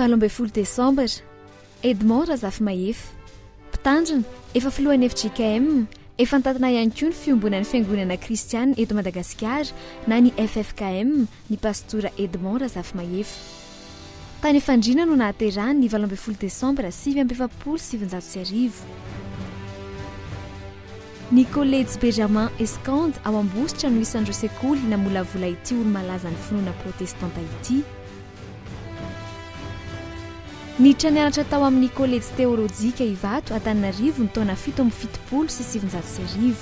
12 Desambra, Edmond razafy mahefa, mpitandrina efa filohan'ny FJKM, efa nitantana ihany koa ny fiombonan'ny fiangonana kristiana eto Madagasikara na ny FFKM, ny pastora Edmond razafy mahefa. Tany Fandriana no nahaterahany ny 12 Desambra 770. Ny collège Benjamin Escande ao Ambositra no isan'ireo sekoly namolavola ity olo malaza ny finoana protestanta ity. Niditra nianatra tao amin'ny collège théolojika Ivato Antananarivo ny taona 770.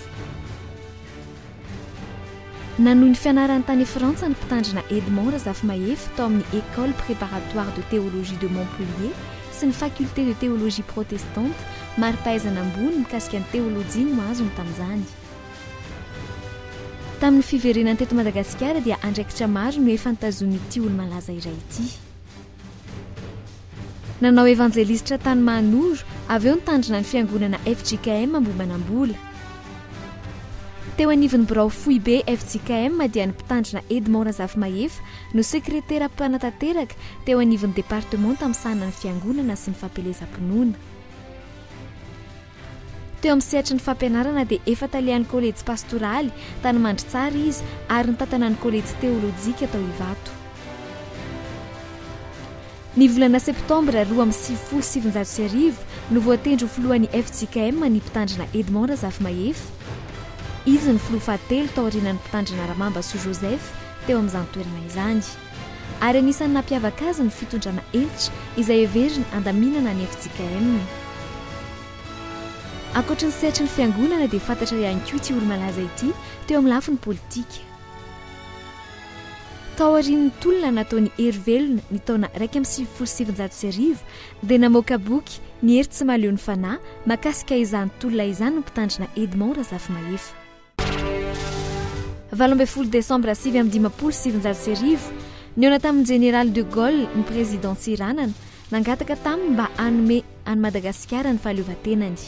Nanohy ny fianarany tany Frantsa ny mpitandrina Edmond razafy mahefa tao amin'ny école préparatoire de théologie de Montpellier sy ny faculté de théologie protestante mari-pahaizana ambony mikasika ny théologie no azony tamin'izany. Tamin'ny fiverenany teto Madagasikara dia andraikitra maro no efa nitazony ity olo malaza iray ity. Nanao evangelistra tany Manoro, avy eo nitandrina ny fiangonana FJKM Ambohimanambola. Teo anivon'ny birao fohy be FJKM dia ny mpitandrina Edmond razafy mahefa no sekretera mpanantanteraka teo anivon'ny département tamin'ny sahanany fiangonana sy ny fampelezam-pinoana. Teo amin'ny sehatra ny fampianarana dia efa talian'ny collège pastoraly tany Mandritsara izy ary nitantana ny collège théolojika tao Ivato. Ny volana septambra 2007 no voatendry ho filohan'ny FJKM ny mpitandrina Edmond razafy mahefa. Izy ny filoha fahatelo tao aorianan'ny mpitandrina Ramamba Soa Joseph teo amin'izany toerana izany. Ary anisan'ny nampiavaka azy ny fitondrana elitra izay heveriny andaminana ny FJKM. Ankoatra ny sehatra ny fiangonana dia fantatra ihany koa ity olo malaza ity teo amin'ny lafiny politika. Tao aorian'ny tolona nataony hery velona ny taona 1770 dia namoaka boky ny hery tsy mahaleo ny fanahy makasika izany tolona izany no mpitandrina Edmond razafy mahefa. 12 Desambra 770 niona tamin'ny général de Gaulle ny président tsiranana nangataka taminy mba hanome any Madagasikara ny fahaleovan-tenany.